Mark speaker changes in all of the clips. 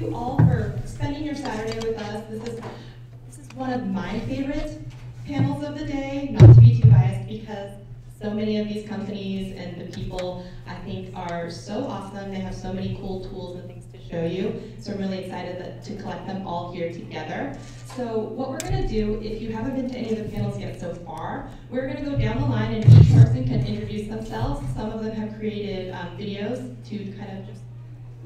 Speaker 1: you all for spending your Saturday with us. This is one of my favorite panels of the day, not to be too biased, because so many of these companies and the people, I think, are so awesome. They have so many cool tools and things to show you. So I'm really excited to collect them all here together. So what we're going to do, if you haven't been to any of the panels yet so far, we're going to go down the line and each person can introduce themselves. Some of them have created videos to kind of just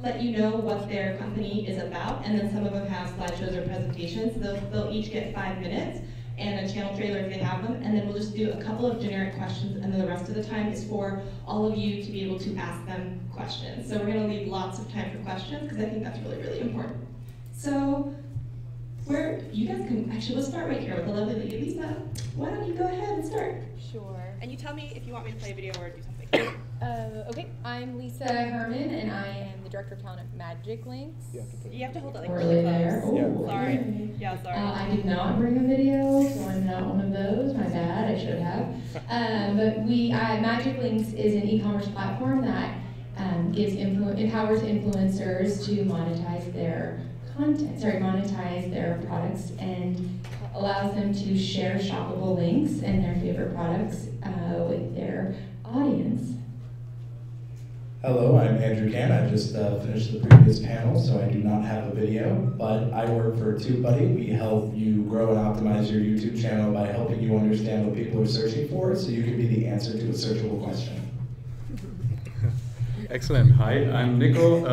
Speaker 1: let you know what their company is about, and then some of them have slideshows or presentations. They'll each get 5 minutes and a channel trailer if they have them, and then we'll just do a couple of generic questions, and then the rest of the time is for all of you to be able to ask them questions. So we're going to leave lots of time for questions, because I think that's really, really important. So you guys can, actually, let's start right here with the lovely lady. Lisa, why don't you go ahead and start?
Speaker 2: Sure.
Speaker 3: And you tell me if you want me to play a video or do something.
Speaker 2: Okay, I'm Lisa Herman, and I am the Director of Talent at Magic Links.
Speaker 3: You have to hold it like
Speaker 1: really
Speaker 3: close.
Speaker 1: there. Oh,
Speaker 3: Sorry.
Speaker 1: okay.
Speaker 3: Yeah, sorry.
Speaker 1: I did not bring a video, so I'm not one of those. My bad, I should have. But Magic Links is an e-commerce platform that empowers influencers to monetize their monetize their products, and allows them to share shoppable links and their favorite products with their audience.
Speaker 4: Hello, I'm Andrew Can. I just finished the previous panel, so I do not have a video, but I work for TubeBuddy. We help you grow and optimize your YouTube channel by helping you understand what people are searching for, so you can be the answer to a searchable question.
Speaker 5: Excellent. Hi, I'm Nico.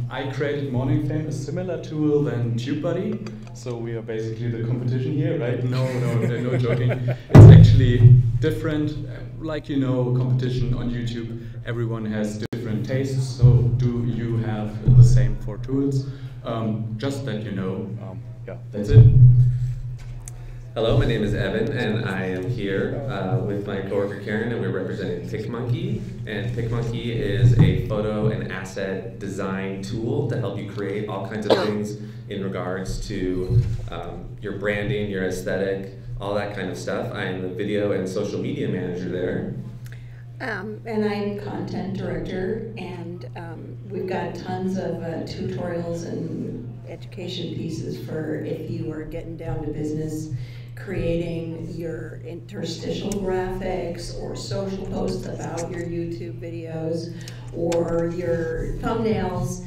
Speaker 5: I created Morning Fame, a similar tool than TubeBuddy. So we are basically the competition here, right? No joking. It's actually different. Like you know, competition on YouTube, everyone has different tastes. So do you have the same for tools? Just that you know. Yeah, that's it.
Speaker 6: Hello, my name is Evan, and I am here with my coworker Karen, and we're representing PicMonkey. And PicMonkey is a photo and asset design tool to help you create all kinds of things in regards to your branding, your aesthetic, all that kind of stuff. I am the video and social media manager there.
Speaker 7: And I'm content director, and we've got tons of tutorials and education pieces for if you are getting down to business, creating your interstitial graphics or social posts about your YouTube videos or your thumbnails.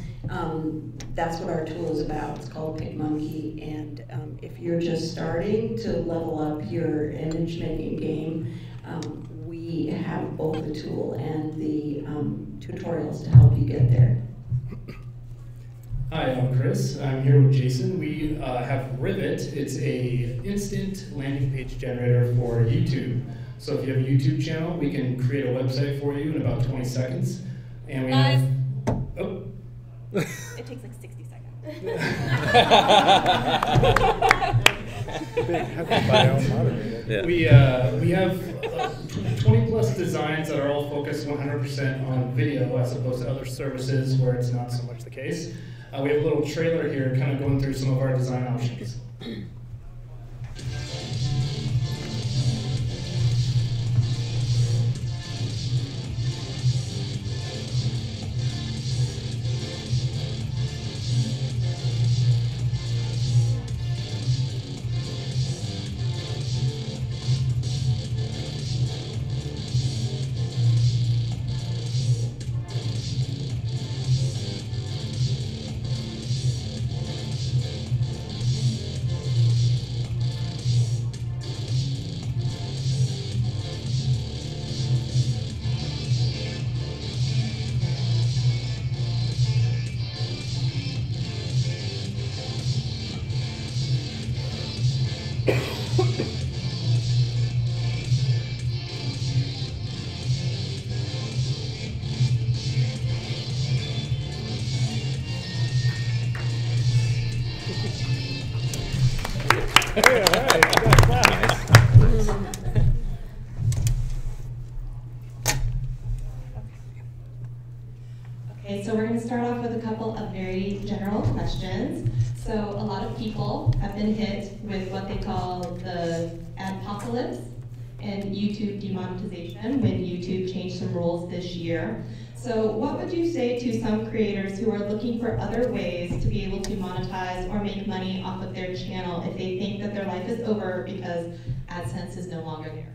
Speaker 7: That's what our tool is about. It's called PicMonkey, and if you're just starting to level up your image making game, we have both the tool and the tutorials to help you get there.
Speaker 8: Hi, I'm Chris. I'm here with Jason. We have Rivet. It's a instant landing page generator for YouTube. So if you have a YouTube channel, we can create a website for you in about 20 seconds. And we have... Oh.
Speaker 3: It takes like 60 seconds.
Speaker 8: Yeah. We have 20 plus designs that are all focused 100% on video as opposed to other services where it's not so much the case. We have a little trailer here kind of going through some of our design options.
Speaker 1: Okay, so we're going to start off with a couple of very general questions. So a lot of people have been hit with what they call the adpocalypse, in YouTube demonetization when YouTube changed some rules this year. So what would you say to some creators who are looking for other ways to be able to monetize or make money off of their channel if they think that their life is over because AdSense is no longer there?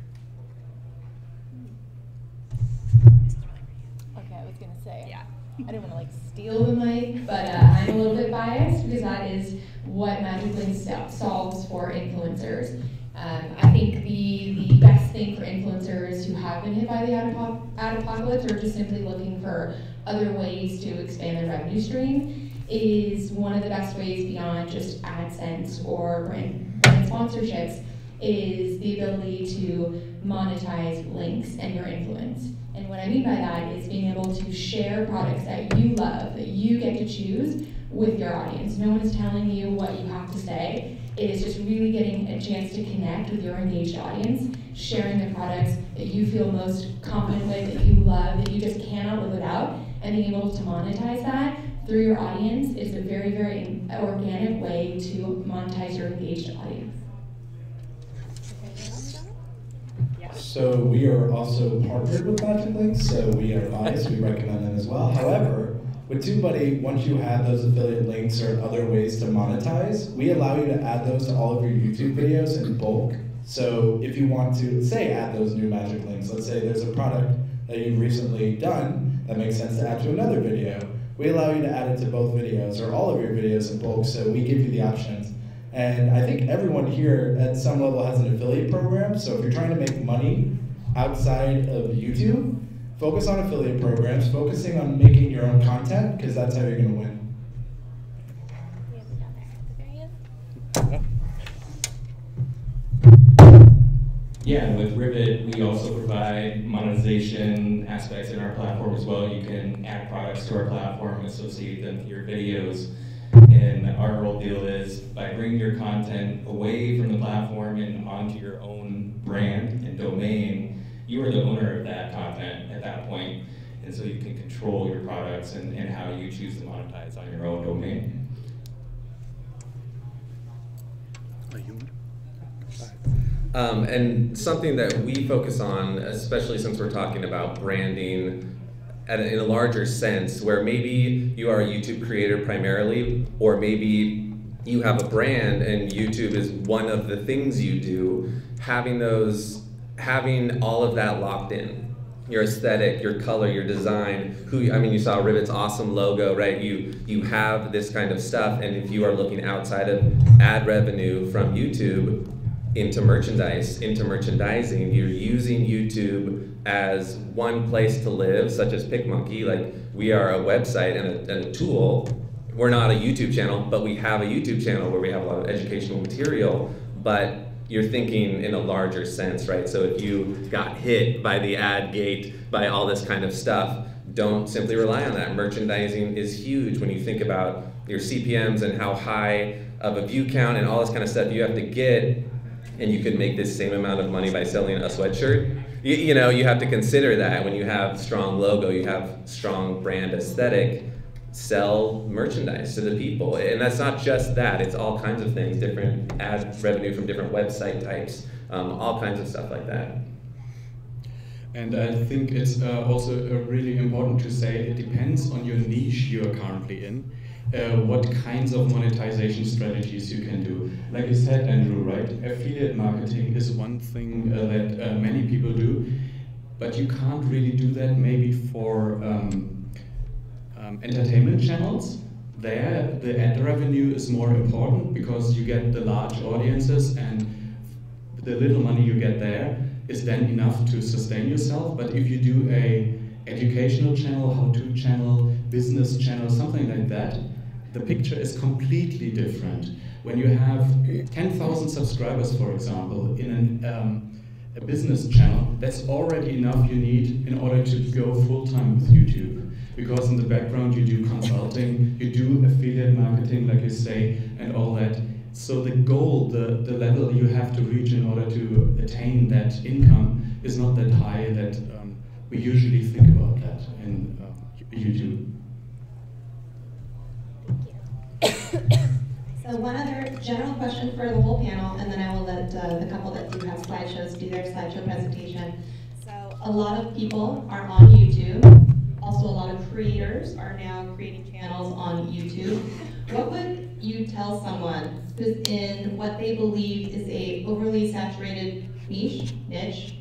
Speaker 2: Okay, I was gonna say.
Speaker 3: Yeah.
Speaker 2: I didn't want to like steal the mic, but I'm a little bit biased because that is what Magic Links solves for influencers. I think the best thing for influencers who have been hit by the ad apocalypse or just simply looking for other ways to expand their revenue stream is one of the best ways beyond just AdSense or brand sponsorships is the ability to monetize links and your influence. And what I mean by that is being able to share products that you love, that you get to choose with your audience. No one is telling you what you have to say. It is just really getting a chance to connect with your engaged audience, sharing the products that you feel most confident with, that you love, that you just cannot live without, and being able to monetize that through your audience is a very, very organic way to monetize your engaged audience.
Speaker 4: So we are also partnered with Magic Links, so we are biased, we recommend them as well. However, with TubeBuddy, once you have those affiliate links or other ways to monetize, we allow you to add those to all of your YouTube videos in bulk. So if you want to, say, add those new Magic Links, let's say there's a product that you've recently done that makes sense to add to another video, we allow you to add it to both videos or all of your videos in bulk, so we give you the options. And I think everyone here at some level has an affiliate program, so if you're trying to make money outside of YouTube, focus on affiliate programs, focusing on making your own content, because that's how you're going to win.
Speaker 9: Yeah, and with Rivet, we also provide monetization aspects in our platform as well. You can add products to our platform, associate them to your videos. And our whole deal is by bringing your content away from the platform and onto your own brand and domain, you are the owner of that content at that point. And so you can control your products and how you choose to monetize on your own domain.
Speaker 6: And something that we focus on, especially since we're talking about branding in a larger sense, where maybe you are a YouTube creator primarily, or maybe you have a brand and YouTube is one of the things you do, having all of that locked in. Your aesthetic, your color, your design, you saw Rivet's awesome logo, right? You have this kind of stuff, and if you are looking outside of ad revenue from YouTube into merchandising, you're using YouTube as one place to live, such as PicMonkey. Like, we are a website and a tool. We're not a YouTube channel, but we have a YouTube channel where we have a lot of educational material, but you're thinking in a larger sense, right? So if you got hit by the ad gate, by all this kind of stuff, don't simply rely on that. Merchandising is huge when you think about your CPMs and how high of a view count and all this kind of stuff you have to get, and you could make this same amount of money by selling a sweatshirt. You have to consider that when you have strong logo, you have strong brand aesthetic, sell merchandise to the people. And that's not just that, it's all kinds of things, different ad revenue from different website types, all kinds of stuff like that.
Speaker 5: And I think it's also really important to say it depends on your niche you are currently in, what kinds of monetization strategies you can do. Like you said, Andrew, right? Affiliate marketing is one thing that many people do, but you can't really do that maybe for entertainment channels. There, the ad revenue is more important because you get the large audiences, and the little money you get there is then enough to sustain yourself. But if you do a educational channel, how-to channel, business channel, something like that, the picture is completely different. When you have 10,000 subscribers, for example, in a business channel, that's already enough you need in order to go full-time with YouTube. Because in the background you do consulting, you do affiliate marketing, like you say, and all that. So the goal, the level you have to reach in order to attain that income is not that high that we usually think about that in YouTube.
Speaker 1: So one other general question question for the whole panel, and then I will let the couple that do have slideshows do their slideshow presentation. So a lot of people are on YouTube. Also, a lot of creators are now creating channels on YouTube. What would you tell someone who's in what they believe is a overly saturated niche,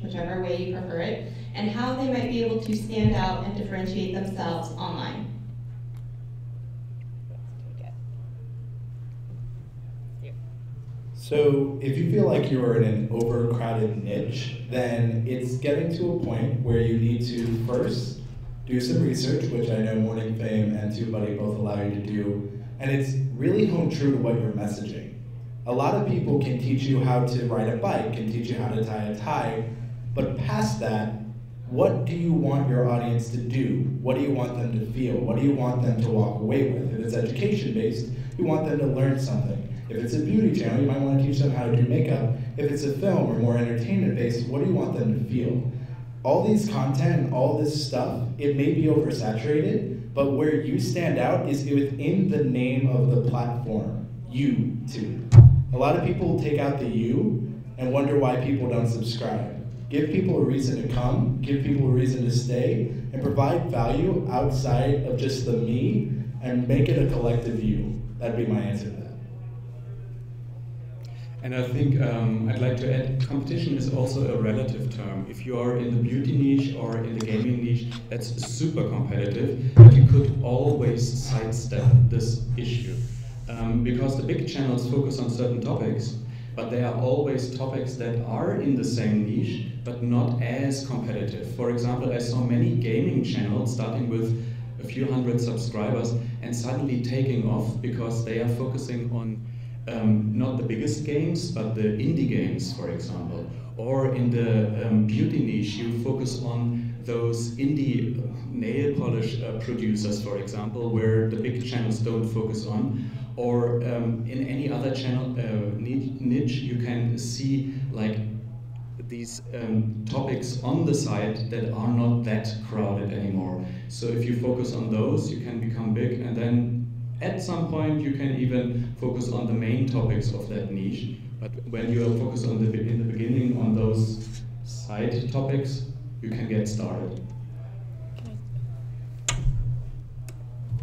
Speaker 1: whichever way you prefer it, and how they might be able to stand out and differentiate themselves online?
Speaker 4: So if you feel like you're in an overcrowded niche, then it's getting to a point where you need to first do some research, which I know Morning Fame and TubeBuddy both allow you to do, and it's really hone true to what you're messaging. A lot of people can teach you how to ride a bike, can teach you how to tie a tie, but past that, what do you want your audience to do? What do you want them to feel? What do you want them to walk away with? If it's education-based, you want them to learn something. If it's a beauty channel, you might want to teach them how to do makeup. If it's a film or more entertainment-based, what do you want them to feel? All these content and all this stuff, it may be oversaturated, but where you stand out is within the name of the platform, YouTube. A lot of people take out the U and wonder why people don't subscribe. Give people a reason to come, give people a reason to stay, and provide value outside of just the me, and make it a collective you. That'd be my answer to that.
Speaker 5: And I think I'd like to add, competition is also a relative term. If you are in the beauty niche or in the gaming niche, that's super competitive, but you could always sidestep this issue. Because the big channels focus on certain topics, but there are always topics that are in the same niche, but not as competitive. For example, I saw many gaming channels starting with a few hundred subscribers and suddenly taking off because they are focusing on not the biggest games, but the indie games, for example. Or in the beauty niche, you focus on those indie nail polish producers, for example, where the big channels don't focus on. Or in any other channel niche, you can see like these topics on the site that are not that crowded anymore. So if you focus on those, you can become big, and then at some point, you can even focus on the main topics of that niche. But when you are focused on in the beginning on those side topics, you can get started.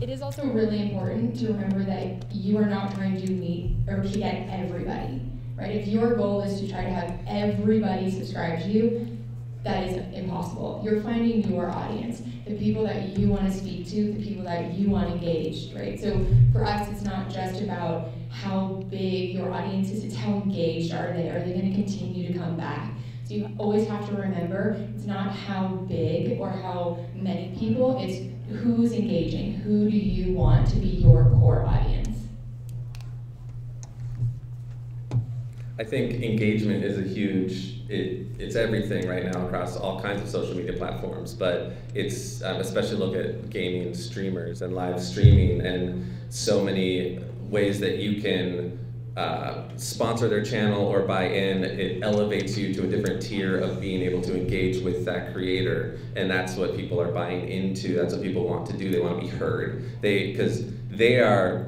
Speaker 2: It is also really important to remember that you are not trying to meet or to get everybody, right? If your goal is to try to have everybody subscribe to you, that is impossible. You're finding your audience, the people that you want to speak to, the people that you want engaged, right? So for us, it's not just about how big your audience is, it's how engaged are they? Are they going to continue to come back? So you always have to remember, it's not how big or how many people, it's who's engaging, who do you want to be your core audience?
Speaker 6: I think engagement is a huge, it's everything right now across all kinds of social media platforms, but it's, especially look at gaming streamers and live streaming and so many ways that you can sponsor their channel or buy in. It elevates you to a different tier of being able to engage with that creator, and that's what people are buying into. That's what people want to do. They want to be heard. Because they are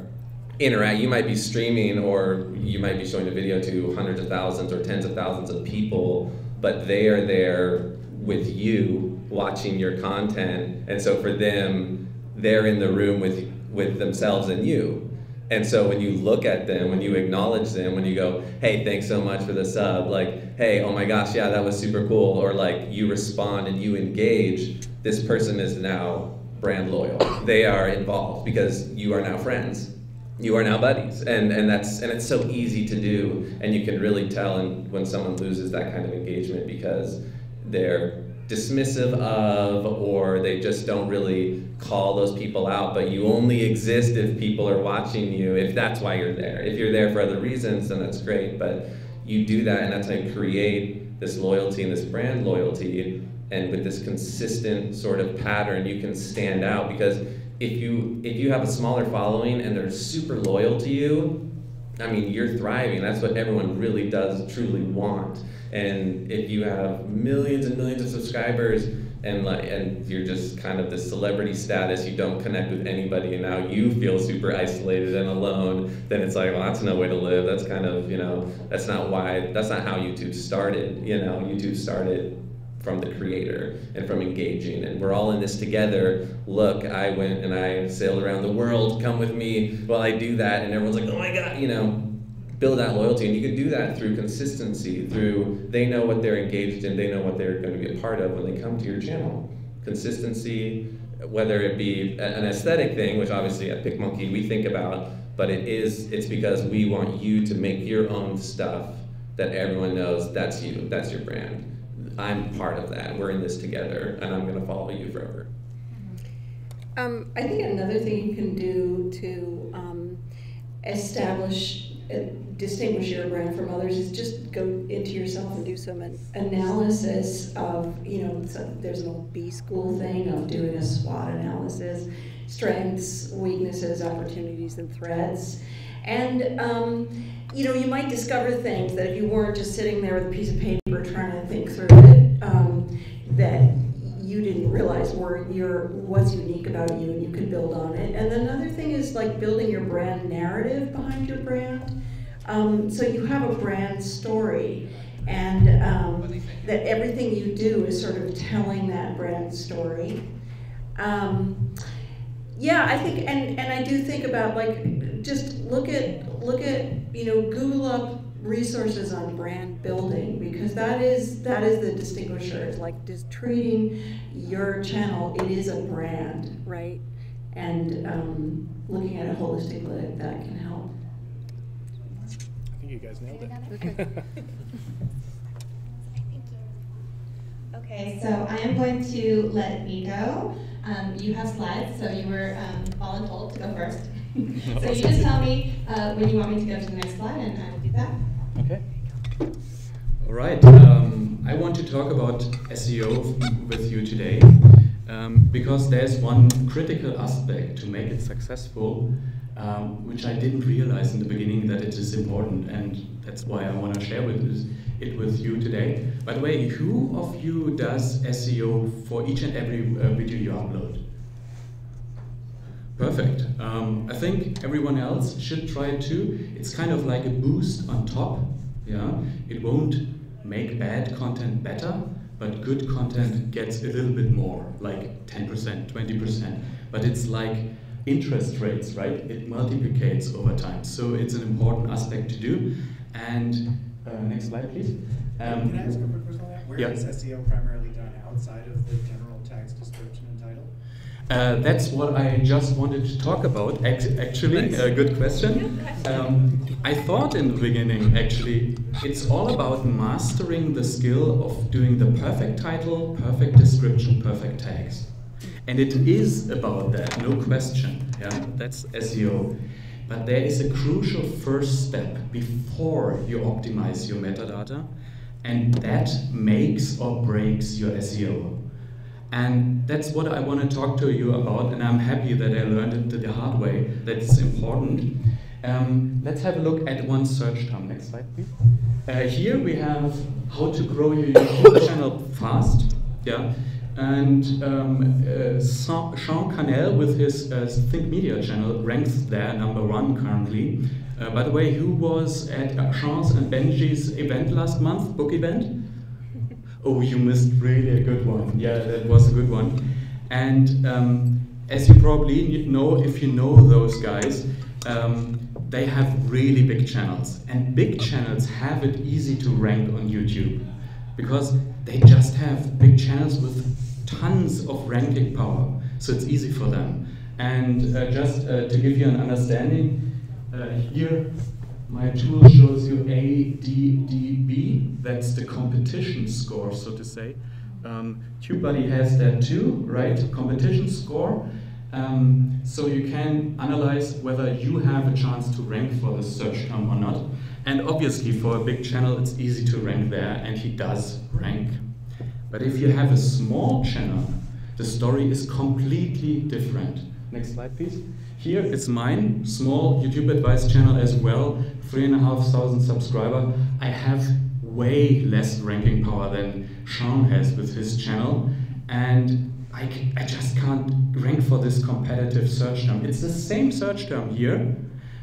Speaker 6: you might be streaming or you might be showing a video to hundreds of thousands or tens of thousands of people, but they are there with you watching your content, and so for them, they're in the room with themselves and you. And so when you look at them, when you acknowledge them, when you go, hey, thanks so much for the sub, like, hey, oh my gosh, yeah, that was super cool, or like you respond and you engage, this person is now brand loyal. They are involved because you are now friends. You are now buddies, and it's so easy to do, and you can really tell when someone loses that kind of engagement because they're dismissive of, or they just don't really call those people out, but you only exist if people are watching you, if that's why you're there. If you're there for other reasons, then that's great, but you do that, and that's how you create this loyalty and this brand loyalty, and with this consistent sort of pattern, you can stand out, because if you have a smaller following and they're super loyal to you, I mean, you're thriving. That's what everyone really does truly want. And if you have millions and millions of subscribers and you're just kind of this celebrity status, you don't connect with anybody, and now you feel super isolated and alone, then it's like, well, that's no way to live. That's kind of, you know, that's not how YouTube started. You know, YouTube started from the creator and from engaging, and we're all in this together. Look, I went and I sailed around the world, come with me while I do that, and everyone's like, oh my God, you know, build that loyalty. And you can do that through consistency, through they know what they're engaged in, they know what they're going to be a part of when they come to your channel. Consistency, whether it be an aesthetic thing, which obviously at PicMonkey we think about, but it's because we want you to make your own stuff that everyone knows that's you, that's your brand. I'm part of that. We're in this together, and I'm going to follow you forever.
Speaker 7: I think another thing you can do to distinguish your brand from others is just go into yourself and do some analysis of, you know, there's an old B school thing of doing a SWOT analysis, strengths, weaknesses, opportunities, and threats. And you know, you might discover things that if you weren't just sitting there with a piece of paper trying to think through it, that you didn't realize what's unique about you, and you could build on it. And another thing is like building your brand narrative behind your brand. So you have a brand story, and that everything you do is sort of telling that brand story. Yeah, I think, and I do think about, like, just look at you know, Google up resources on brand building, because that is the distinguisher. It's like just treating your channel, it is a brand, right? And looking at it holistically, that can help.
Speaker 8: I think you guys nailed it.
Speaker 7: Okay.
Speaker 1: Okay, so I am going to let Nico. You have slides, so you were voluntold to go first. So you just tell me when you want me to go to the next slide, and I will do that.
Speaker 5: Okay. All right. I want to talk about SEO with you today because there's one critical aspect to make it successful, which I didn't realize in the beginning that it is important, and that's why I want to share it with you today. By the way, who of you does SEO for each and every video you upload? Perfect. I think everyone else should try it too. It's kind of like a boost on top. Yeah, it won't make bad content better, but good content gets a little bit more, like 10%, 20%. But it's like interest rates, right? It multiplicates over time. So it's an important aspect to do. And next slide, please.
Speaker 10: Can I ask a quick question on that? Where is SEO primarily done, outside of the general text description and title?
Speaker 5: That's what I just wanted to talk about, actually. Nice. Good question. I thought in the beginning, actually, it's all about mastering the skill of doing the perfect title, perfect description, perfect tags. And it is about that, no question. Yeah, that's SEO. But there is a crucial first step before you optimize your metadata, and that makes or breaks your SEO. And that's what I want to talk to you about, and I'm happy that I learned it the hard way, that it's important. Let's have a look at one search term. Next slide, please. Here we have how to grow your YouTube channel fast. Yeah. And Sean Cannell with his Think Media channel ranks there #1 currently. By the way, who was at Sean's and Benji's event last month, book event? Oh, you missed really a good one. Yeah, that was a good one. And as you probably know, if you know those guys, they have really big channels. And big channels have it easy to rank on YouTube because they just have big channels with tons of ranking power. So it's easy for them. And just to give you an understanding, here my tool shows you ADDB, that's the competition score, so to say. TubeBuddy has that too, right? Competition score. So you can analyze whether you have a chance to rank for the search term or not. And obviously for a big channel, it's easy to rank there, and he does rank. But if you have a small channel, the story is completely different. Next slide, please. Here it's mine, small YouTube advice channel as well, 3,500 subscribers. I have way less ranking power than Sean has with his channel, and I just can't rank for this competitive search term. It's the same search term here,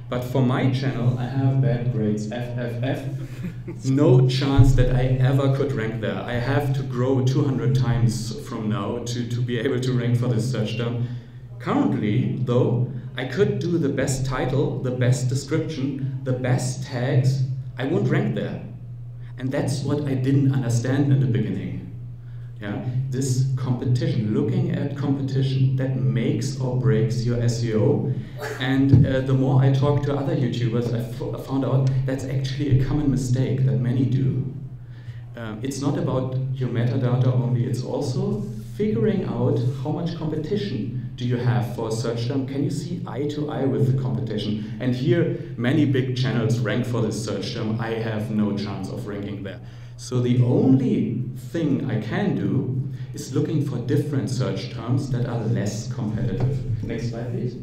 Speaker 5: but for my channel, I have bad grades, F. No chance that I ever could rank there. I have to grow 200 times from now to be able to rank for this search term. Currently, though, I could do the best title, the best description, the best tags. I won't rank there. And that's what I didn't understand in the beginning. Yeah, this competition, looking at competition, that makes or breaks your SEO. And the more I talk to other YouTubers, I found out that's actually a common mistake that many do. It's not about your metadata only, it's also figuring out how much competition do you have for a search term. Can you see eye to eye with the competition? And here, many big channels rank for this search term. I have no chance of ranking there. So the only thing I can do is looking for different search terms that are less competitive. Next slide, please.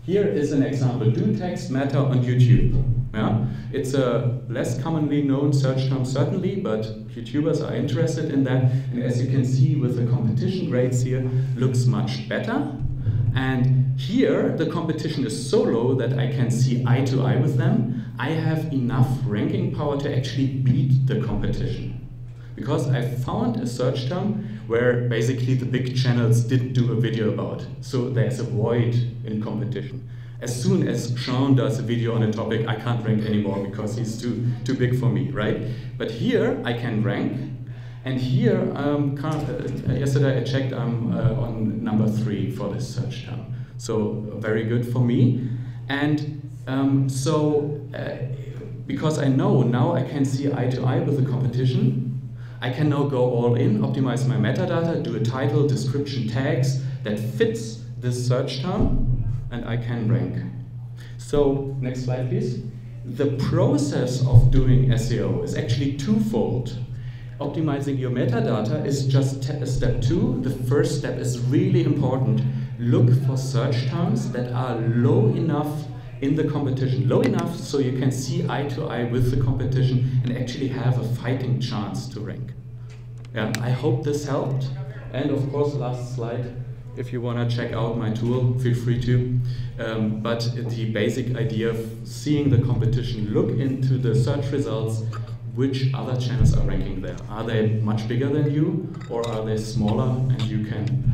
Speaker 5: Here is an example. Do text matter on YouTube? Yeah? It's a less commonly known search term, certainly, but YouTubers are interested in that. And as you can see with the competition grades here, looks much better. And here, the competition is so low that I can see eye to eye with them. I have enough ranking power to actually beat the competition. Because I found a search term where basically the big channels didn't do a video about. So there's a void in competition. As soon as Sean does a video on a topic, I can't rank anymore because he's too big for me, right? But here I can rank. And here, yesterday I checked, I'm on number 3 for this search term. So very good for me. And because I know now I can see eye to eye with the competition, I can now go all in, optimize my metadata, do a title, description, tags that fits this search term, and I can rank. So, next slide please. The process of doing SEO is actually twofold. Optimizing your metadata is just step 2. The first step is really important. Look for search terms that are low enough in the competition, low enough so you can see eye to eye with the competition and actually have a fighting chance to rank. Yeah, I hope this helped. And of course, last slide, if you want to check out my tool, feel free to. But the basic idea of seeing the competition, look into the search results, which other channels are ranking there. Are they much bigger than you, or are they smaller, and you can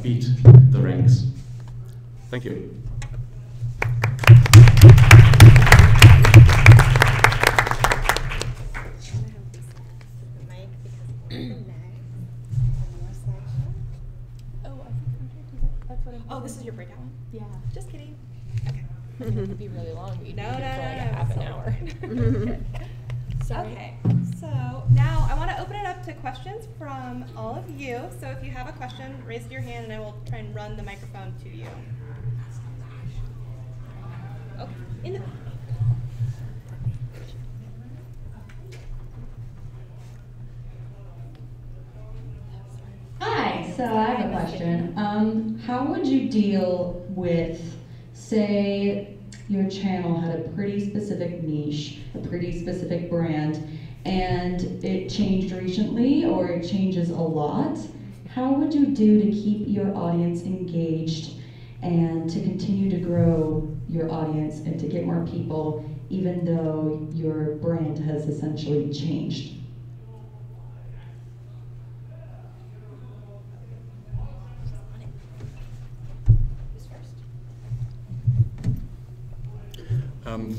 Speaker 5: beat the ranks. Thank you.
Speaker 3: Oh, this is your breakout one?
Speaker 2: Yeah.
Speaker 3: Just kidding. Okay.
Speaker 2: It would be really long. We'd
Speaker 3: No,
Speaker 2: need it for like a
Speaker 3: no,
Speaker 2: half an hour. Sorry.
Speaker 3: Okay, so now I want to open it up to questions from all of you. So if you have a question, raise your hand and I will try and run the microphone to you. Okay.
Speaker 11: Hi, so I have a question. How would you deal with, say, your channel had a pretty specific niche, a pretty specific brand, and it changed recently or it changes a lot? How would you do to keep your audience engaged and to continue to grow your audience and to get more people, even though your brand has essentially changed?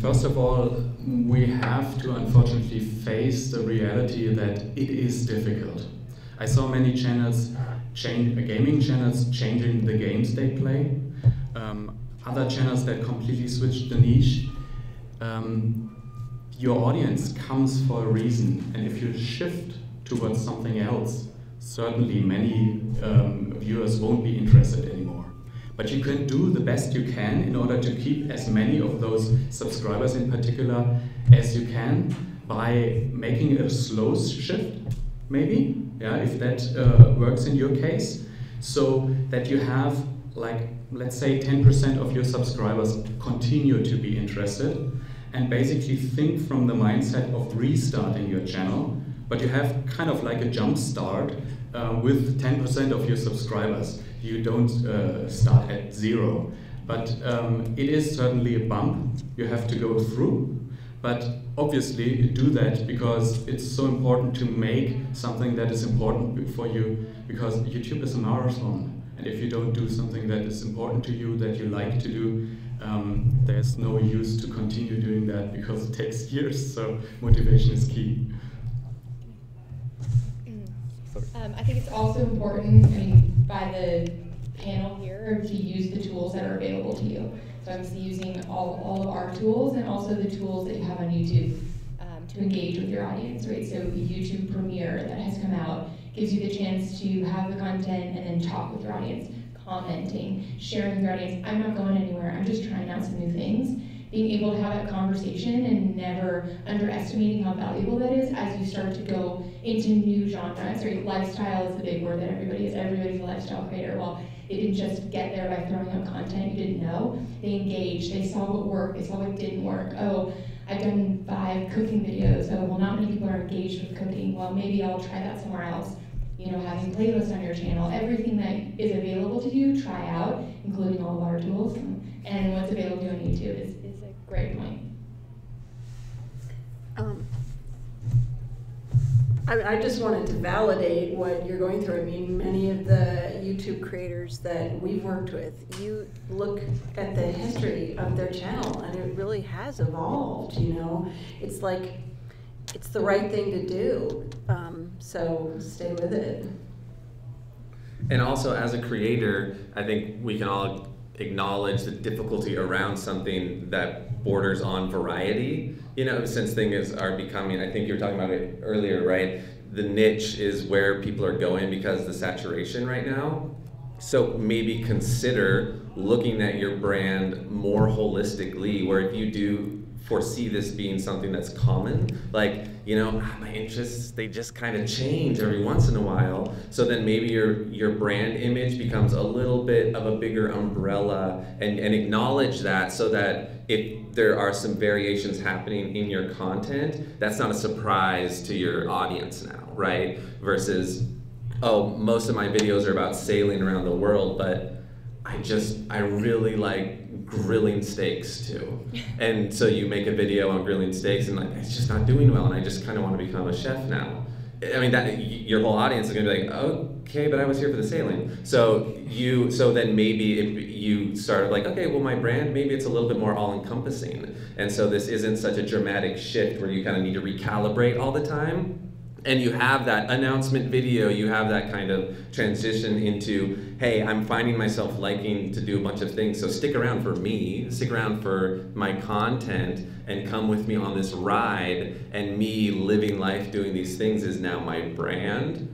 Speaker 5: First of all, we have to unfortunately face the reality that it is difficult. I saw many channels, gaming channels, changing the games they play. Other channels that completely switched the niche. Your audience comes for a reason, and if you shift towards something else, certainly many viewers won't be interested anymore. But you can do the best you can in order to keep as many of those subscribers in particular as you can by making a slow shift, maybe, yeah, if that works in your case, so that you have, like, let's say 10% of your subscribers continue to be interested, and basically think from the mindset of restarting your channel, but you have kind of like a jump start with 10% of your subscribers. You don't start at 0, but it is certainly a bump you have to go through. But obviously do that because it's so important to make something that is important for you, because YouTube is a marathon, and if you don't do something that is important to you, that you like to do, there's no use to continue doing that because it takes years, so motivation is key.
Speaker 2: I think it's also important, I mean, by the panel here, to use the tools that are available to you. So obviously using all of our tools and also the tools that you have on YouTube to engage with your audience, right? So YouTube Premiere that has come out gives you the chance to have the content and then talk with your audience, commenting, sharing with your audience. I'm not going anywhere, I'm just trying out some new things. Being able to have that conversation and never underestimating how valuable that is as you start to go into new genres, right? Lifestyle is the big word that everybody's a lifestyle creator. Well, they didn't just get there by throwing up content you didn't know. They engaged, they saw what worked, they saw what didn't work. Oh, I've done 5 cooking videos. Oh, well, not many people are engaged with cooking. Well, maybe I'll try that somewhere else. You know, having playlists on your channel, everything that is available to you, try out, including all of our tools. And what's available to you on YouTube is a great point.
Speaker 7: I just wanted to validate what you're going through. I mean, many of the YouTube creators that we've worked with, you look at the history of their channel and it really has evolved, you know? It's like, it's the right thing to do, so stay with it.
Speaker 6: And also as a creator, I think we can all acknowledge the difficulty around something that borders on variety. You know, since things are becoming, I think you were talking about it earlier, right? The niche is where people are going because of the saturation right now. So maybe consider looking at your brand more holistically, where if you do foresee this being something that's common, like, you know, my interests, they just kind of change every once in a while. So then maybe your brand image becomes a little bit of a bigger umbrella, and acknowledge that, so that if there are some variations happening in your content, that's not a surprise to your audience now, right? Versus, oh, most of my videos are about sailing around the world, but I really like grilling steaks too. And so you make a video on grilling steaks and like, it's just not doing well, and I just kind of want to become a chef now. I mean, that your whole audience is going to be like, okay, but I was here for the sailing. So then maybe if you start like, okay, well, my brand, maybe it's a little bit more all-encompassing. And so this isn't such a dramatic shift where you kind of need to recalibrate all the time. And you have that announcement video, you have that kind of transition into, hey, I'm finding myself liking to do a bunch of things, so stick around for me, stick around for my content, and come with me on this ride, and me living life doing these things is now my brand.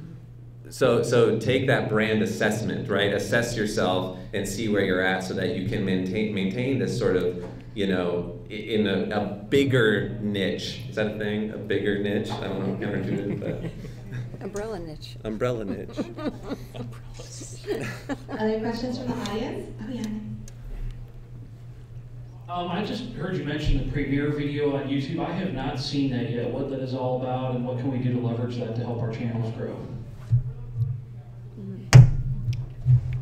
Speaker 6: So take that brand assessment, right? Assess yourself and see where you're at so that you can maintain this sort of, you know, in a bigger niche. Is that a thing? A bigger niche? I don't know, counterintuitive, but...
Speaker 7: Umbrella niche.
Speaker 6: Umbrella niche.
Speaker 1: Other questions from the audience? Oh, yeah.
Speaker 12: I just heard you mention the premiere video on YouTube. I have not seen that yet, what that is all about, and what can we do to leverage that to help our channels grow?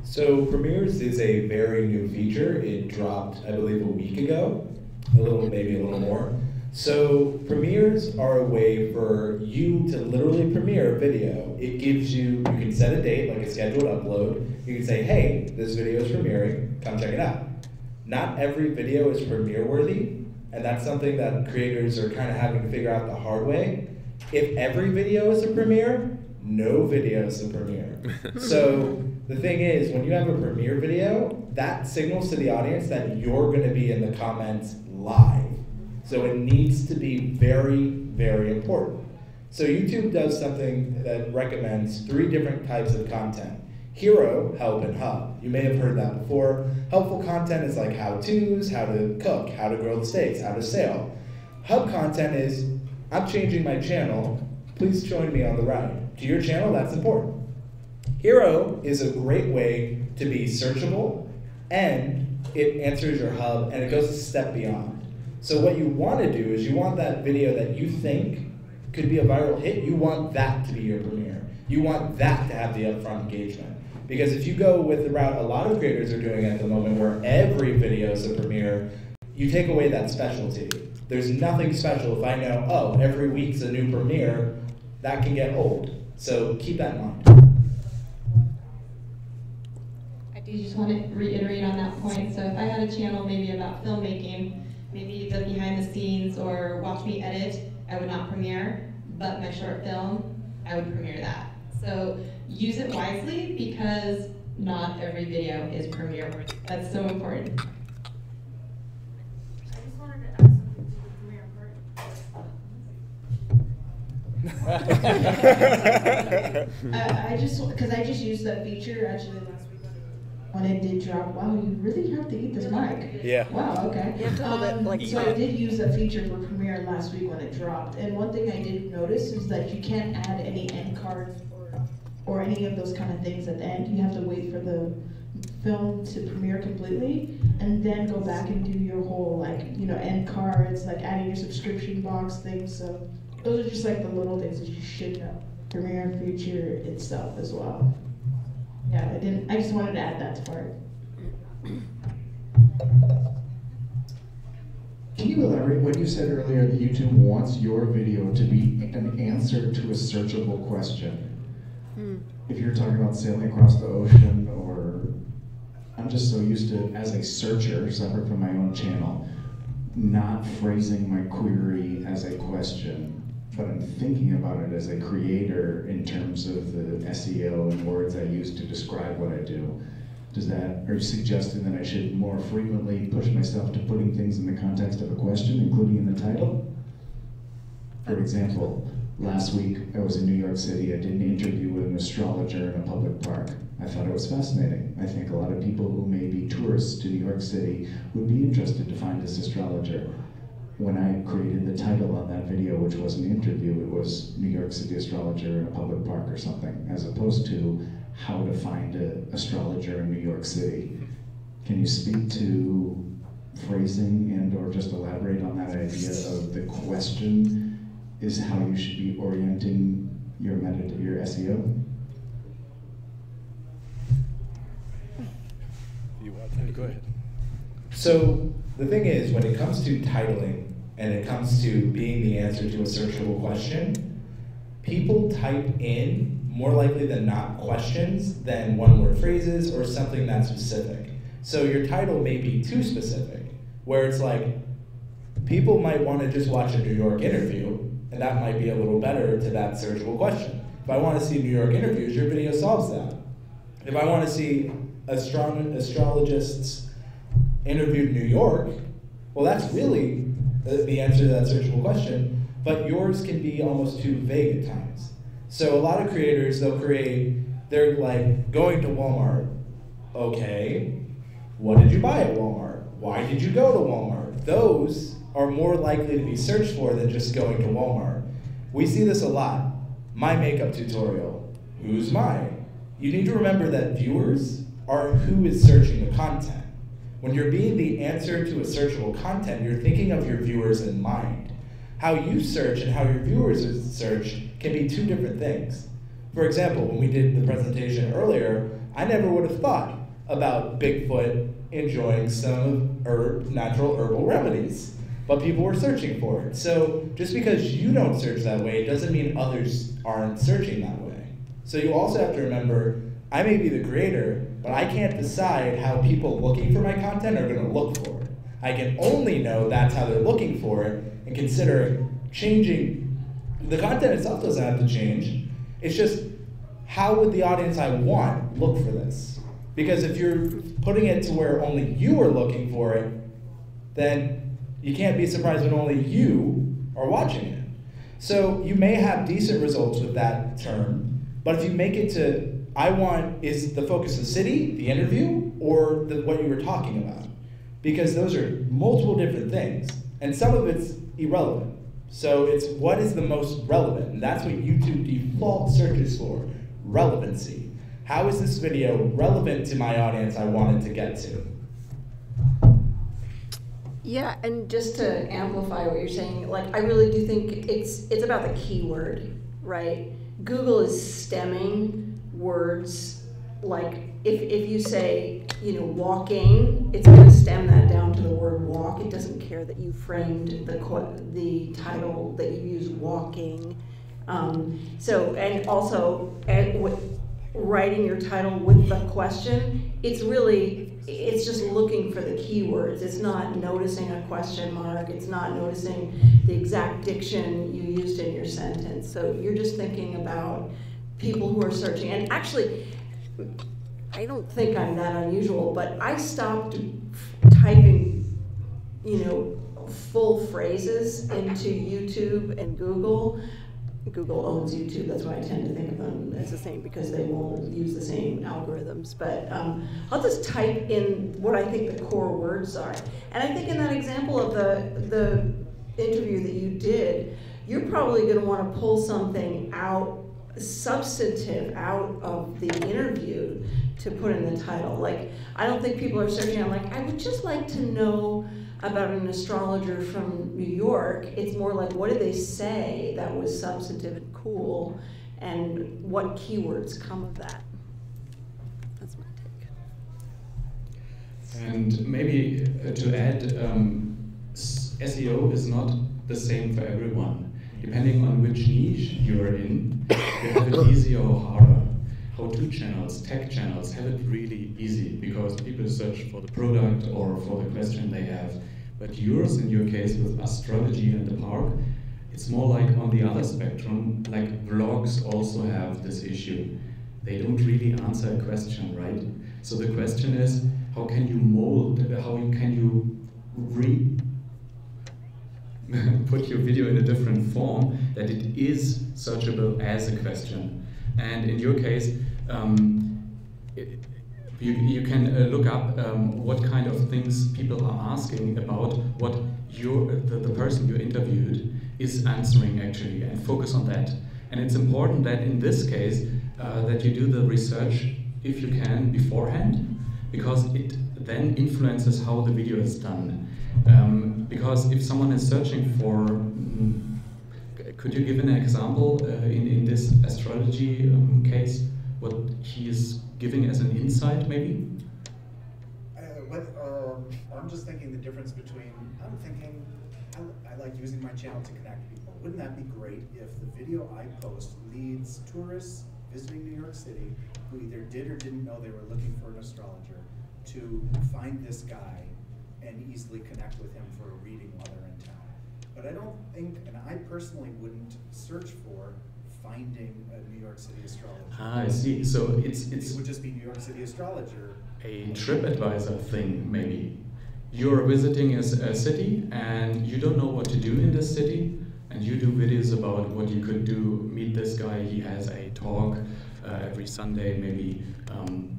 Speaker 4: So Premieres is a very new feature. It dropped, I believe, a week ago, maybe a little more. So Premieres are a way for you to literally premiere a video. It gives you can set a date, like a scheduled upload. You can say, hey, this video is premiering, come check it out. Not every video is premiere worthy, and that's something that creators are kind of having to figure out the hard way. If every video is a premiere, no video is a premiere. So the thing is, when you have a premiere video, that signals to the audience that you're going to be in the comments live. So it needs to be very, very important. So YouTube does something that recommends 3 different types of content. Hero, help, and hub. You may have heard that before. Helpful content is like how-tos, how to cook, how to grill the steaks, how to sail. Hub content is, I'm changing my channel, please join me on the ride. To your channel, that's important. Hero is a great way to be searchable, and it answers your hub, and it goes a step beyond. So what you want to do is you want that video that you think could be a viral hit, you want that to be your premiere. You want that to have the upfront engagement. Because if you go with the route a lot of creators are doing at the moment where every video is a premiere, you take away that specialty. There's nothing special if I know, oh, every week's a new premiere, that can get old. So keep that in mind.
Speaker 1: I do just want to reiterate on that point. So if I had a channel maybe about filmmaking, maybe the behind the scenes or watch me edit, I would not premiere, but my short film, I would premiere that. So use it wisely because not every video is premiere worthy. That's so important.
Speaker 13: I just wanted to add something to the premiere part.
Speaker 14: Because I just used that feature actually last week when it did drop. Wow, you really have to eat this mic.
Speaker 4: Yeah.
Speaker 14: Wow, okay.
Speaker 7: You have to hold it like
Speaker 14: so I did use that feature for Premiere last week when it dropped. And one thing I did notice is that you can't add any end cards or any of those kind of things at the end. You have to wait for the film to premiere completely and then go back and do your whole end cards, like adding your subscription box things. So those are just like the little things that you should know. Premiere feature itself as well. Yeah, I just wanted to add that part.
Speaker 15: Can you elaborate what you said earlier that YouTube wants your video to be an answer to a searchable question? If you're talking about sailing across the ocean, or I'm just so used to, as a searcher, separate from my own channel, not phrasing my query as a question, but I'm thinking about it as a creator in terms of the SEO and words I use to describe what I do. Are you suggesting that I should more frequently push myself to putting things in the context of a question, including in the title? For example, last week I was in New York City. I did an interview with an astrologer in a public park. I thought it was fascinating. I think a lot of people who may be tourists to New York City would be interested to find this astrologer. When I created the title on that video, which was an interview, it was New York City astrologer in a public park or something, as opposed to how to find an astrologer in New York City. Can you speak to phrasing and or just elaborate on that idea of the question is how you should be orienting your SEO?
Speaker 4: Go ahead. So the thing is, when it comes to titling and it comes to being the answer to a searchable question, people type in more likely than not questions than one-word phrases or something that's specific. So your title may be too specific, where it's like, people might want to just watch a New York interview, and that might be a little better to that searchable question. If I want to see New York interviews, your video solves that. If I want to see astrologists interviewed in New York, well, that's really the answer to that searchable question, but yours can be almost too vague at times. So a lot of creators, they're like going to Walmart. Okay, what did you buy at Walmart? Why did you go to Walmart? Those are more likely to be searched for than just going to Walmart. We see this a lot. My makeup tutorial. Who's my? You need to remember that viewers are who is searching the content. When you're being the answer to a searchable content, you're thinking of your viewers in mind. How you search and how your viewers search can be two different things. For example, when we did the presentation earlier, I never would have thought about Bigfoot enjoying some natural herbal remedies, but people were searching for it. So just because you don't search that way doesn't mean others aren't searching that way. So you also have to remember, I may be the creator, but I can't decide how people looking for my content are gonna look for it. I can only know that's how they're looking for it and consider changing. The content itself doesn't have to change. It's just, how would the audience I want look for this? Because if you're putting it to where only you are looking for it, then you can't be surprised when only you are watching it. So you may have decent results with that term, but if you make it to, is the focus the city, the interview, or what you were talking about? Because those are multiple different things, and some of it's irrelevant. So it's what is the most relevant, and that's what YouTube default searches for, relevancy. How is this video relevant to my audience I want it to get to?
Speaker 7: Yeah, and just to amplify what you're saying, like I really do think it's about the keyword, right? Google is stemming words, like if you say, you know, walking, it's going to stem that down to the word walk. It doesn't care that you framed the title that you use, walking. So, and also, writing your title with the question, it's just looking for the keywords. It's not noticing a question mark. It's not noticing the exact diction you used in your sentence. So you're just thinking about people who are searching. And actually, I don't think I'm that unusual, but I stopped typing, you know, full phrases into YouTube and Google. Google owns YouTube, that's why I tend to think of them as the same, because they won't use the same algorithms. But I'll just type in what I think the core words are. And I think in that example of the interview that you did, you're probably going to want to pull something out, substantive, out of the interview to put in the title. Like, I don't think people are searching on, like, I would just like to know about an astrologer from New York. It's more like, what did they say that was substantive and cool, and what keywords come of that? That's my take.
Speaker 5: And maybe to add, SEO is not the same for everyone. Depending on which niche you're in, you have it easier or harder. How-to channels, tech channels have it really easy because people search for the product or for the question they have. But yours, in your case, with astrology and the park, it's more like on the other spectrum, like vlogs also have this issue. They don't really answer a question, right? So the question is, how can you mold, how can you put your video in a different form that it is searchable as a question? And in your case, you can look up what kind of things people are asking about what the person you interviewed is answering actually, and focus on that. And it's important that in this case that you do the research, if you can, beforehand, because it then influences how the video is done. Because if someone is searching for, could you give an example in this astrology case, what he is giving as an insight, maybe?
Speaker 10: I'm just thinking the difference between, I like using my channel to connect people. Wouldn't that be great if the video I post leads tourists visiting New York City who either did or didn't know they were looking for an astrologer to find this guy and easily connect with him for a reading while they're in town. But I don't think, and I personally wouldn't search for finding a New York City astrologer.
Speaker 5: Ah, I see. So it
Speaker 10: would just be New York City astrologer.
Speaker 5: A TripAdvisor thing, maybe. You're visiting a city and you don't know what to do in this city, and you do videos about what you could do. Meet this guy, he has a talk every Sunday maybe,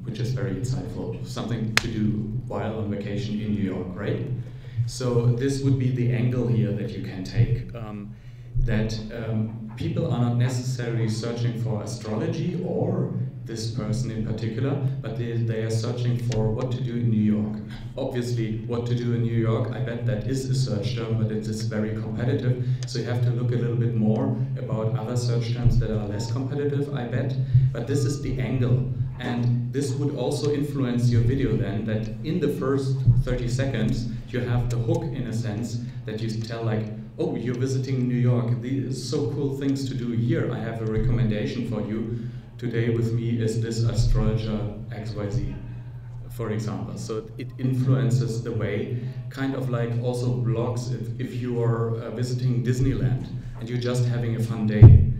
Speaker 5: which is very insightful. Something to do while on vacation in New York, right? So this would be the angle here that you can take. That people are not necessarily searching for astrology or this person in particular, but they are searching for what to do in New York. Obviously, what to do in New York, I bet that is a search term, but it is very competitive, so you have to look a little bit more about other search terms that are less competitive, I bet. But this is the angle, and this would also influence your video then, that in the first 30 seconds, you have the hook in a sense, that you tell like, oh, you're visiting New York, these are so cool things to do here, I have a recommendation for you. Today with me is this astrologer XYZ, for example. So it influences the way, kind of like also vlogs, if you are visiting Disneyland and you're just having a fun day.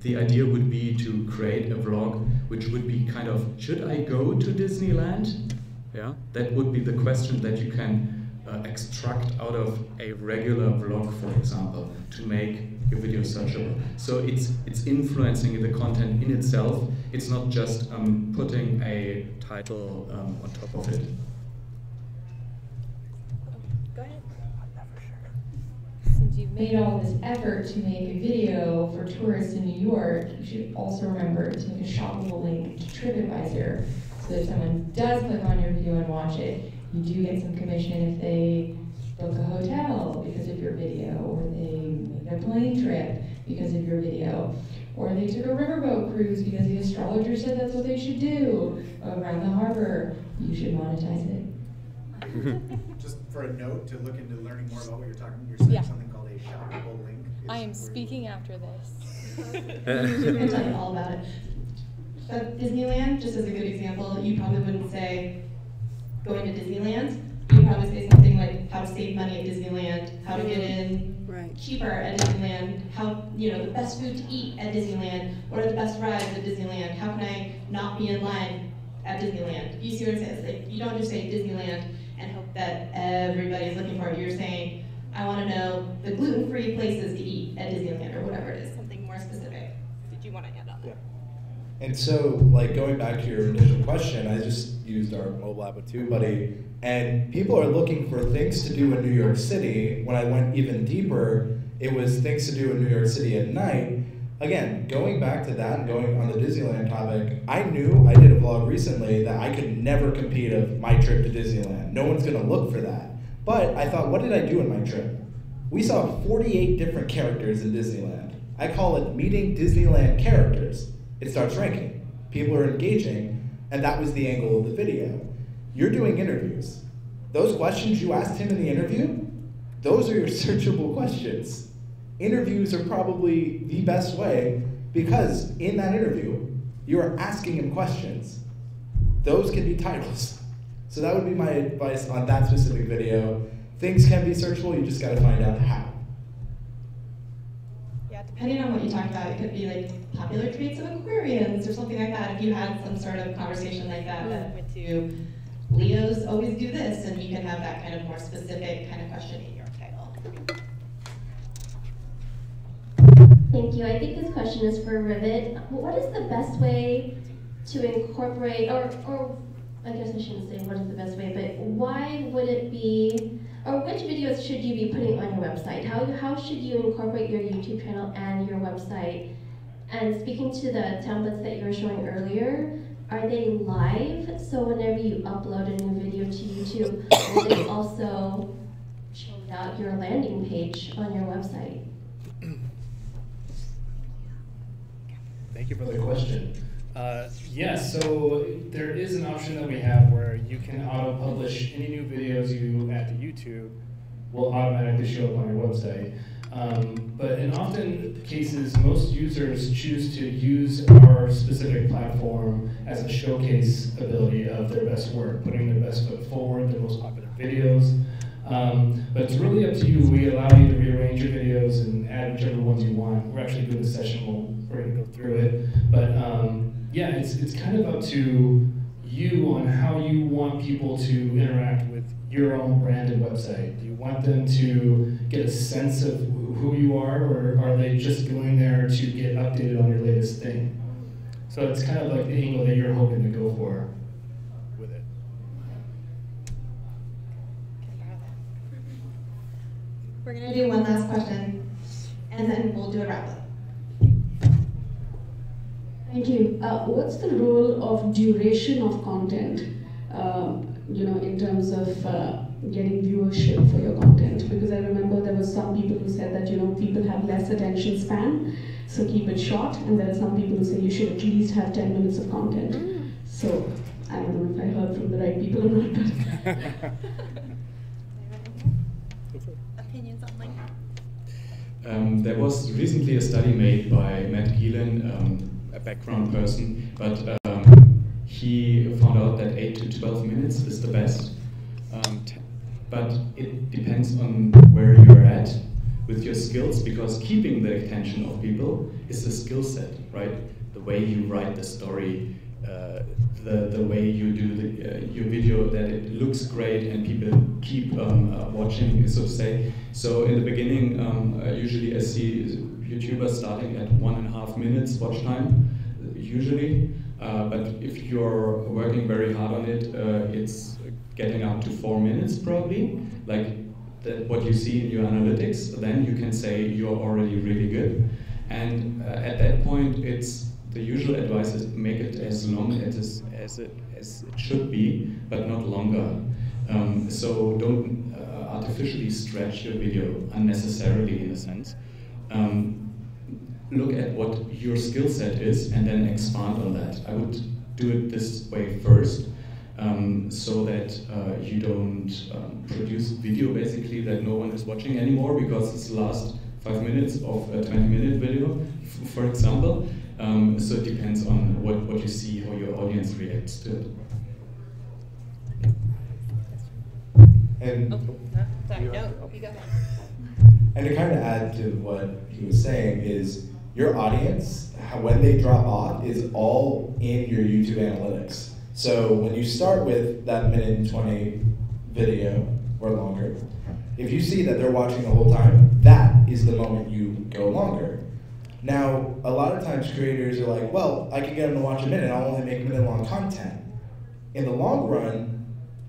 Speaker 5: The idea would be to create a vlog which would be kind of, should I go to Disneyland? Yeah, that would be the question that you can extract out of a regular vlog, for example, to make your video searchable. So it's influencing the content in itself. It's not just putting a title on top of it.
Speaker 3: Go ahead.
Speaker 2: Since you've made all this effort to make a video for tourists in New York, you should also remember to make a shoppable link to TripAdvisor, so that if someone does click on your video and watch it, you do get some commission if they book a hotel because of your video, or they made a plane trip because of your video, or they took a riverboat cruise because the astrologer said that's what they should do around the harbor. You should monetize it.
Speaker 10: Just for a note to look into learning more about what you're talking, you're saying
Speaker 16: Yeah.
Speaker 10: something called a shoppable link.
Speaker 16: I am speaking after this.
Speaker 1: I'll tell you all about it. But Disneyland, just as a good example, you probably wouldn't say going to Disneyland. You'd probably say something like how to save money at Disneyland, how to get in cheaper at Disneyland, how, you know, the best food to eat at Disneyland, what are the best rides at Disneyland, how can I not be in line at Disneyland. You see what I'm saying? It's like, you don't just say Disneyland and hope that everybody's looking for it. You're saying, I want to know the gluten-free places to eat at Disneyland, or whatever it is, something more specific.
Speaker 3: Did you want to add on that?
Speaker 4: And so, like, going back to your initial question, I just used our mobile app with TubeBuddy, and people are looking for things to do in New York City. When I went even deeper, it was things to do in New York City at night. Again, going back to that and going on the Disneyland topic, I knew, I did a vlog recently, that I could never compete of my trip to Disneyland. No one's gonna look for that. But I thought, what did I do in my trip? We saw 48 different characters in Disneyland. I call it meeting Disneyland characters. It starts ranking. People are engaging, and that was the angle of the video. You're doing interviews. Those questions you asked him in the interview, those are your searchable questions. Interviews are probably the best way, because in that interview, you're asking him questions. Those can be titles. So that would be my advice on that specific video. Things can be searchable, you just gotta find out how.
Speaker 1: Yeah, depending on what you talk about, it could be like popular traits of Aquarians or something like that. If you had some sort of conversation like that that went to Leos always do this, and you can have that kind of more specific kind of question in your title.
Speaker 17: Thank you. I think this question is for Rivet. What is the best way to incorporate, or I guess I shouldn't say what is the best way, but why would it be, or which videos should you be putting on your website? How should you incorporate your YouTube channel and your website? And speaking to the templates that you were showing earlier, are they live? So whenever you upload a new video to YouTube, will they also change out your landing page on your website?
Speaker 8: Thank you for the question. Yes, so there is an option that we have where you can auto-publish any new videos you add to YouTube will automatically show up on your website. But in often cases, most users choose to use our specific platform as a showcase ability of their best work, putting their best foot forward, their most popular videos. But it's really up to you. We allow you to rearrange your videos and add whichever ones you want. We're actually doing a session, we're going to go through it. But yeah, it's kind of up to you on how you want people to interact with your own branded website. Do you want them to get a sense of who you are, or are they just going there to get updated on your latest thing? So it's kind of like the angle that you're hoping to go for with it.
Speaker 1: We're gonna do one last question, and then we'll do a wrap up.
Speaker 18: Thank you. What's the role of duration of content, in terms of getting viewership for your content? Because I remember there were some people who said that, people have less attention span, so keep it short. And there are some people who say you should at least have 10 minutes of content. So I don't know if I heard from the right people or not, but.
Speaker 3: Opinions on
Speaker 5: link? There was recently a study made by Matt Gielen, a background person, but he found out that 8 to 12 minutes is the best. But it depends on where you're at with your skills, because keeping the attention of people is a skill set, right? The way you write the story, the way you do your video, that it looks great and people keep watching, so to say. So in the beginning, usually I see YouTubers starting at 1.5 minutes watch time, usually. But if you're working very hard on it, it's getting up to 4 minutes probably, like what you see in your analytics. Then you can say you're already really good. And at that point, the usual advice is make it as long as it should be, but not longer. So don't artificially stretch your video unnecessarily, in a sense. Look at what your skill set is and then expand on that. I would do it this way first, so that you don't produce video basically that no one is watching anymore because it's the last 5 minutes of a 20-minute video, for example. So it depends on what you see, how your audience reacts to it.
Speaker 4: And
Speaker 3: sorry, no, you go ahead.
Speaker 4: And to kind of add to what he was saying is your audience, when they drop off, is all in your YouTube analytics. So when you start with that 1:20 video or longer, if you see that they're watching the whole time, that is the moment you go longer. Now, a lot of times creators are like, well, I can get them to watch a minute, I'll only make minute-long content. In the long run,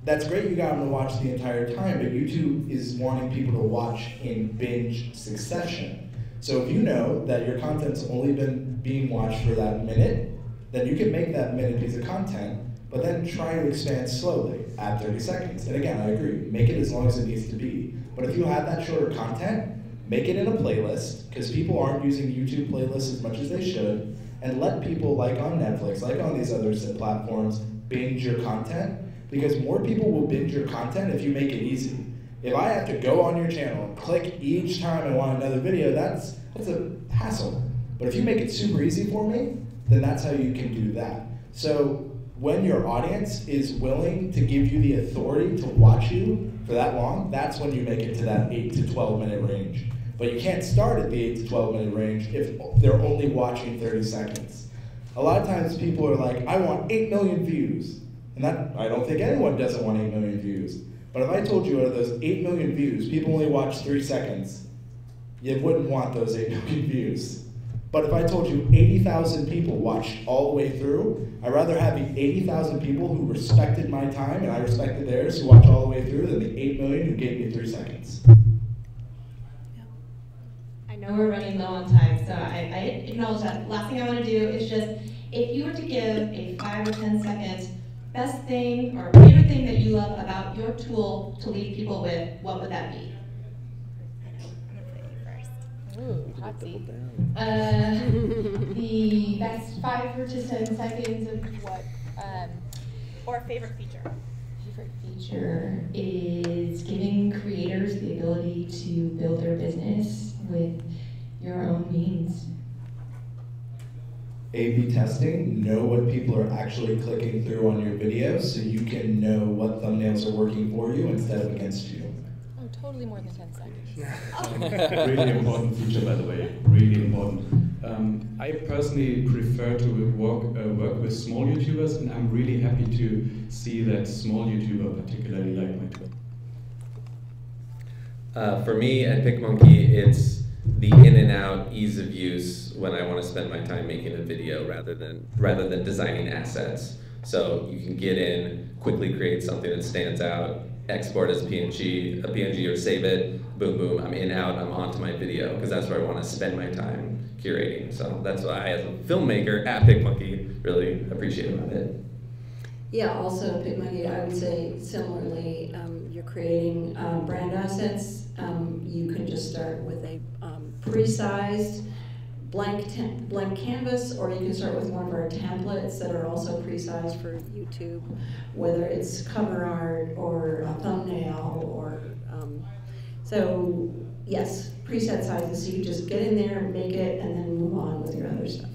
Speaker 4: that's great you got them to watch the entire time, but YouTube is wanting people to watch in binge succession. So if you know that your content's only been being watched for that minute, then you can make that minute piece of content, but then try to expand slowly, add 30 seconds. And again, I agree, make it as long as it needs to be. But if you have that shorter content, make it in a playlist, because people aren't using YouTube playlists as much as they should, and let people, like on Netflix, like on these other platforms, binge your content, because more people will binge your content if you make it easy. If I have to go on your channel and click each time I want another video, that's a hassle. But if you make it super easy for me, then that's how you can do that. So when your audience is willing to give you the authority to watch you for that long, that's when you make it to that 8 to 12 minute range. But you can't start at the 8 to 12 minute range if they're only watching 30 seconds. A lot of times people are like, I want 8 million views. And that, I don't think anyone doesn't want 8 million views. But if I told you out of those 8 million views, people only watch 3 seconds, you wouldn't want those 8 million views. But if I told you 80,000 people watched all the way through, I'd rather have the 80,000 people who respected my time and I respected theirs who watched all the way through than the 8 million who gave me 3 seconds.
Speaker 1: I know we're running low on time, so I acknowledge that. Last thing I want to do is just, if you were to give a 5 or 10 second best thing or favorite thing that you love about your tool to leave people with, what would that be?
Speaker 2: Ooh, hot seat. The best 5 or 10 seconds of what?
Speaker 3: Or a favorite feature.
Speaker 2: Favorite feature is giving creators the ability to build their business with your own means.
Speaker 4: A/B testing, know what people are actually clicking through on your videos so you can know what thumbnails are working for you instead of against you.
Speaker 16: Oh, totally more than 10 seconds.
Speaker 5: Really important feature, by the way, really important. I personally prefer to work with small YouTubers, and I'm really happy to see that small YouTuber particularly like my tool.
Speaker 6: For me at PicMonkey, it's the in and out ease of use when I want to spend my time making a video rather than designing assets. So you can get in, quickly create something that stands out, export as a PNG or save it, boom, boom, I'm in, out, I'm onto my video, because that's where I want to spend my time curating. So that's why I, as a filmmaker at PicMonkey, really appreciate about it.
Speaker 7: Yeah, also PicMonkey, I would say similarly, you're creating brand assets. You can just start with a pre-sized blank canvas, or you can start with one of our templates that are also pre-sized for YouTube, whether it's cover art or a thumbnail or so yes, preset sizes. So you just get in there, make it, and then move on with your other stuff.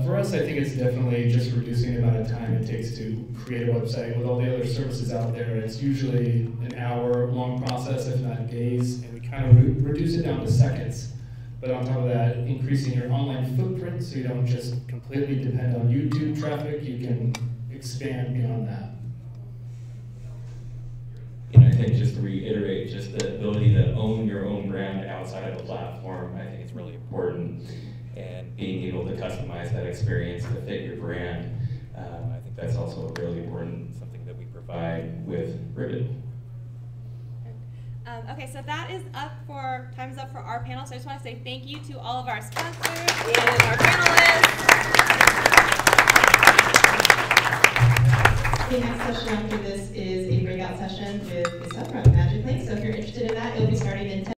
Speaker 8: For us, I think it's definitely just reducing the amount of time it takes to create a website. With all the other services out there, it's usually an hour-long process, if not days, and we kind of reduce it down to seconds. But on top of that, increasing your online footprint so you don't just completely depend on YouTube traffic, you can expand beyond that.
Speaker 9: And I think just to reiterate, just the ability to own your own brand outside of the platform, I think is really important. And being able to customize that experience to fit your brand, I think that's also really important, something that we provide with Rivet.
Speaker 3: Okay, so that is time's up for our panel. So I just want to say thank you to all of our sponsors and our panelists.
Speaker 1: the next session after this is a breakout session with Lisa from Magic Link. So if you're interested in that, it'll be starting in 10